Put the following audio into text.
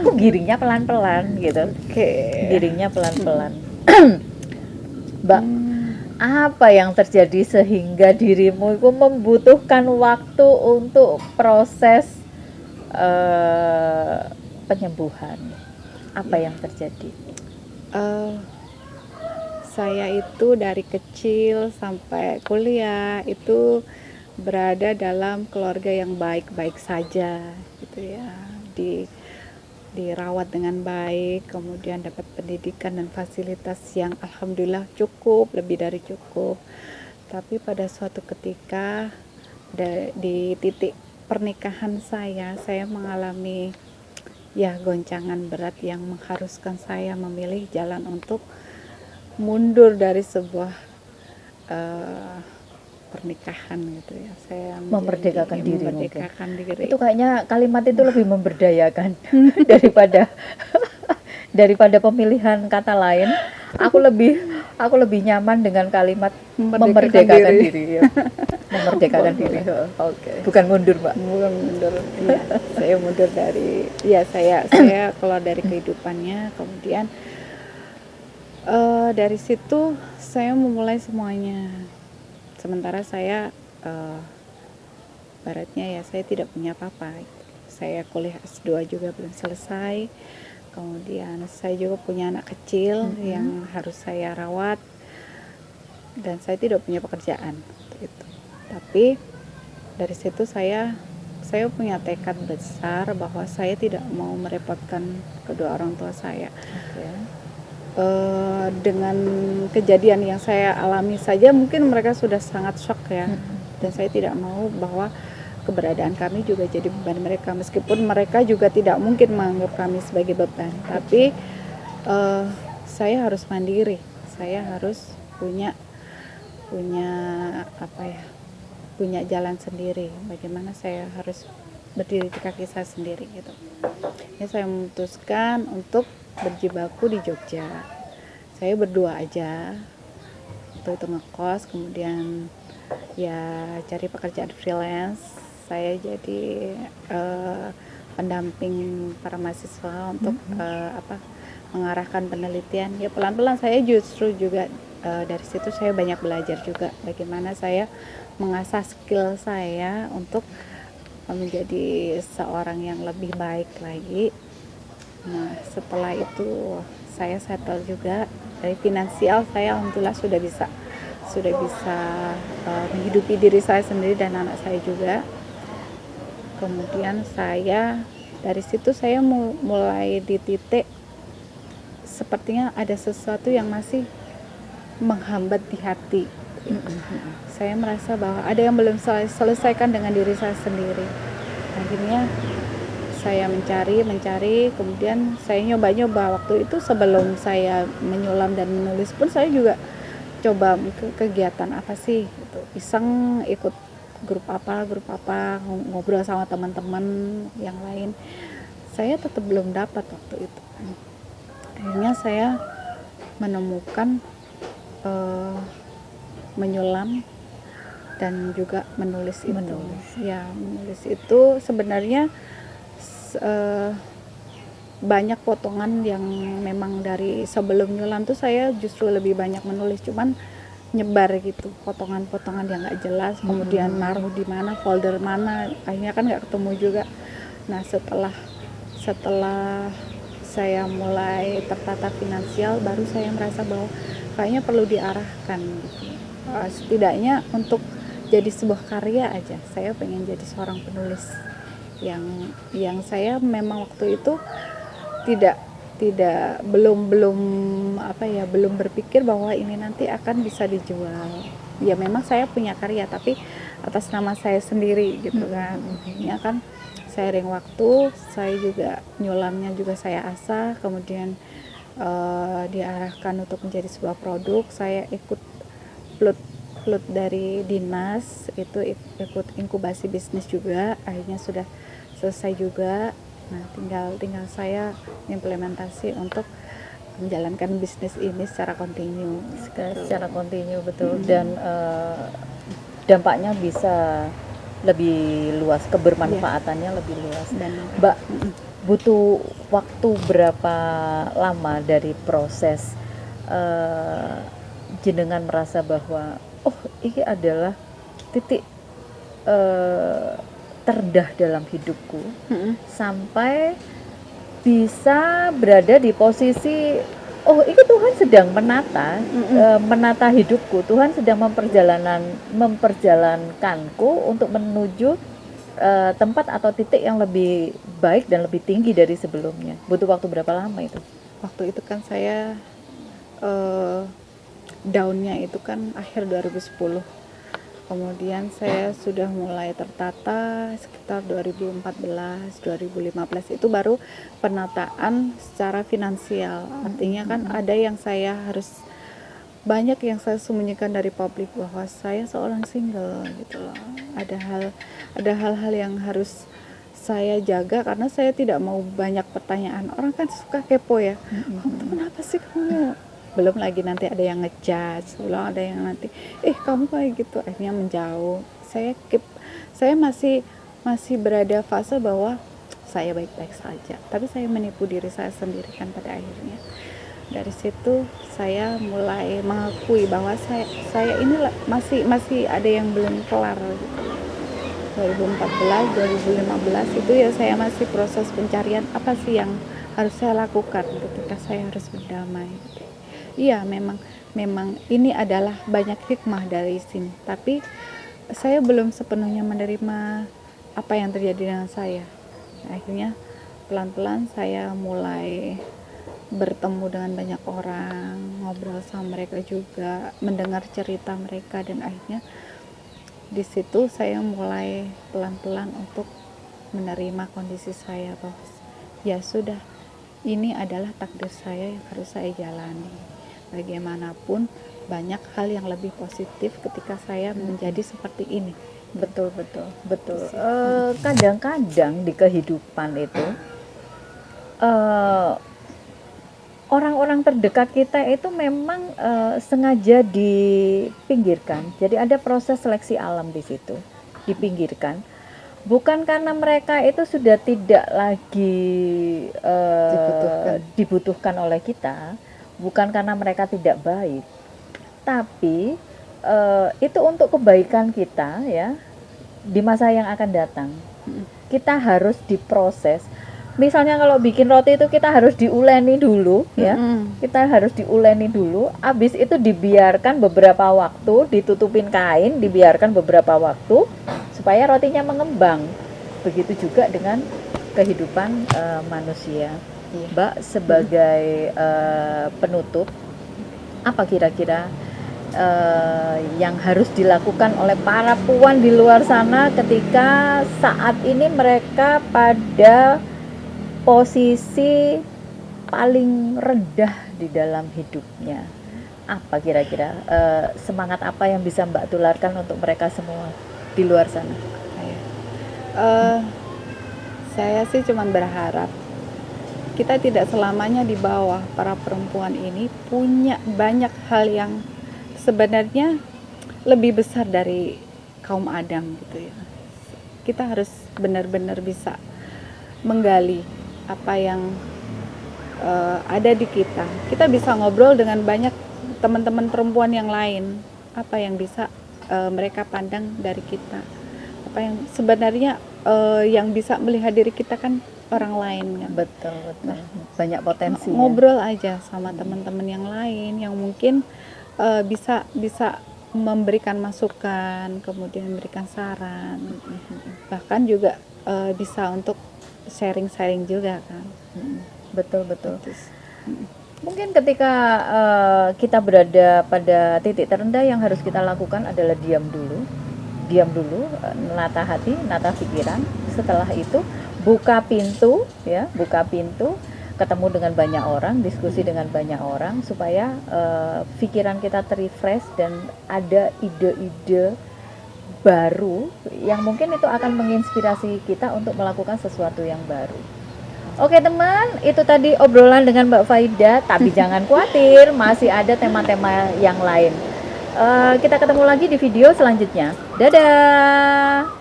aku giringnya pelan-pelan gitu. Oke. Giringnya pelan-pelan. Mbak, apa yang terjadi sehingga dirimu itu membutuhkan waktu untuk proses penyembuhan? Apa yang terjadi? Eh, saya itu dari kecil sampai kuliah itu berada dalam keluarga yang baik-baik saja gitu ya, dirawat dengan baik, kemudian dapat pendidikan dan fasilitas yang alhamdulillah cukup, lebih dari cukup. Tapi pada suatu ketika di titik pernikahan saya mengalami ya goncangan berat yang mengharuskan saya memilih jalan untuk mundur dari sebuah pernikahan gitu ya. Saya Memerdekakan diri memerdekakan diri. Itu kayaknya kalimat itu lebih memberdayakan daripada pemilihan kata lain. Aku lebih nyaman dengan kalimat memerdekakan diri. Ya. Memerdekakan diri. Oke. Bukan mundur, Mbak. Bukan mundur. Iya, saya mundur dari saya keluar dari kehidupannya, kemudian dari situ saya memulai semuanya. Sementara saya baratnya ya saya tidak punya apa-apa. Saya kuliah S2 juga belum selesai. Kemudian saya juga punya anak kecil yang harus saya rawat dan saya tidak punya pekerjaan itu. Tapi dari situ saya punya tekad besar bahwa saya tidak mau merepotkan kedua orang tua saya. Dengan kejadian yang saya alami saja mungkin mereka sudah sangat shock ya, dan saya tidak mau bahwa keberadaan kami juga jadi beban mereka, meskipun mereka juga tidak mungkin menganggap kami sebagai beban, tapi saya harus mandiri, saya harus punya punya jalan sendiri, bagaimana saya harus berdiri di kaki saya sendiri gitu. Ya, saya memutuskan untuk berjibaku di Jogja. Saya berdua aja waktu itu ngekos, kemudian ya cari pekerjaan freelance. Saya jadi pendamping para mahasiswa untuk mengarahkan penelitian. Ya pelan-pelan saya justru juga dari situ saya banyak belajar juga bagaimana saya mengasah skill saya untuk menjadi seorang yang lebih baik lagi. Nah, setelah itu saya settle juga dari finansial, saya alhamdulillah sudah bisa menghidupi diri saya sendiri dan anak saya juga. Kemudian saya dari situ saya mulai di titik sepertinya ada sesuatu yang masih menghambat di hati. Saya merasa bahwa ada yang belum saya selesaikan dengan diri saya sendiri. Akhirnya saya mencari, kemudian saya nyoba waktu itu sebelum saya menyulam dan menulis pun saya juga coba kegiatan apa sih gitu. Iseng ikut grup apa, ngobrol sama teman-teman yang lain. Saya tetap belum dapat waktu itu. Akhirnya saya menemukan menyulam dan juga menulis itu. Ya, menulis itu sebenarnya banyak potongan yang memang dari sebelum nyulam tuh saya justru lebih banyak menulis, cuman nyebar gitu potongan-potongan yang nggak jelas, kemudian naruh di mana, folder mana, akhirnya kan nggak ketemu juga. Nah setelah saya mulai tertata finansial, baru saya merasa bahwa kayaknya perlu diarahkan gitu. Setidaknya untuk jadi sebuah karya aja, saya pengen jadi seorang penulis yang saya memang waktu itu belum berpikir bahwa ini nanti akan bisa dijual. Ya memang saya punya karya tapi atas nama saya sendiri gitu kan. Ya kan seiring waktu saya juga nyulamnya juga saya asah, kemudian diarahkan untuk menjadi sebuah produk. Saya ikut plut dari dinas, itu ikut inkubasi bisnis juga, akhirnya sudah selesai juga. Nah tinggal saya implementasi untuk menjalankan bisnis ini secara kontinu. Secara kontinu betul. Dan dampaknya bisa lebih luas, kebermanfaatannya lebih luas. Dan Mbak butuh waktu berapa lama dari proses jenengan merasa bahwa oh ini adalah titik terendah dalam hidupku, sampai bisa berada di posisi oh ini Tuhan sedang menata hidupku, Tuhan sedang memperjalankanku untuk menuju tempat atau titik yang lebih baik dan lebih tinggi dari sebelumnya. Butuh waktu berapa lama itu? Waktu itu kan saya down-nya itu kan akhir 2010. Kemudian saya sudah mulai tertata sekitar 2014, 2015 itu baru penataan secara finansial. Artinya kan ada yang saya harus, banyak yang saya sembunyikan dari publik bahwa saya seorang single gitu loh. Ada hal-hal yang harus saya jaga karena saya tidak mau banyak pertanyaan. Orang kan suka kepo ya. Kamu tuh kenapa sih kamu? Belum lagi nanti ada yang ngejudge, belum ada yang nanti kamu kayak gitu, akhirnya menjauh. Saya masih berada fase bahwa saya baik-baik saja, tapi saya menipu diri saya sendiri kan pada akhirnya. Dari situ saya mulai mengakui bahwa saya ini masih ada yang belum kelar gitu. 2014, 2015 itu ya saya masih proses pencarian apa sih yang harus saya lakukan ketika saya harus berdamai. Iya, memang ini adalah banyak hikmah dari sini, tapi saya belum sepenuhnya menerima apa yang terjadi dengan saya. Akhirnya pelan-pelan saya mulai bertemu dengan banyak orang, ngobrol sama mereka juga, mendengar cerita mereka, dan akhirnya di situ saya mulai pelan-pelan untuk menerima kondisi saya bahwa ya sudah, ini adalah takdir saya yang harus saya jalani. Bagaimanapun banyak hal yang lebih positif ketika saya menjadi seperti ini. Betul. Kadang-kadang di kehidupan itu orang-orang terdekat kita itu memang sengaja dipinggirkan. Jadi ada proses seleksi alam di situ, dipinggirkan. Bukan karena mereka itu sudah tidak lagi dibutuhkan oleh kita, bukan karena mereka tidak baik, tapi itu untuk kebaikan kita ya di masa yang akan datang. Kita harus diproses. Misalnya kalau bikin roti itu kita harus diuleni dulu ya. Kita harus diuleni dulu, habis itu dibiarkan beberapa waktu, ditutupin kain, dibiarkan beberapa waktu supaya rotinya mengembang. Begitu juga dengan kehidupan manusia. Mbak sebagai penutup, apa kira-kira yang harus dilakukan oleh para puan di luar sana ketika saat ini mereka pada posisi paling rendah di dalam hidupnya? Apa kira-kira semangat apa yang bisa Mbak tularkan untuk mereka semua di luar sana? Saya sih cuma berharap kita tidak selamanya di bawah. Para perempuan ini punya banyak hal yang sebenarnya lebih besar dari kaum Adam gitu ya. Kita harus benar-benar bisa menggali apa yang ada di kita. Kita bisa ngobrol dengan banyak teman-teman perempuan yang lain, apa yang bisa mereka pandang dari kita, apa yang sebenarnya yang bisa melihat diri kita kan orang lain kan. Betul. Banyak potensi. Ngobrol aja sama teman-teman yang lain yang mungkin bisa memberikan masukan, kemudian memberikan saran, bahkan juga bisa untuk sharing juga kan. Betul. Mungkin ketika kita berada pada titik terendah, yang harus kita lakukan adalah diam dulu, nata hati, nata pikiran. Setelah itu buka pintu, ketemu dengan banyak orang, diskusi dengan banyak orang, supaya pikiran kita terrefresh dan ada ide-ide baru yang mungkin itu akan menginspirasi kita untuk melakukan sesuatu yang baru. Oke teman, itu tadi obrolan dengan Mbak Faida, tapi jangan khawatir, masih ada tema-tema yang lain. Kita ketemu lagi di video selanjutnya. Dadah!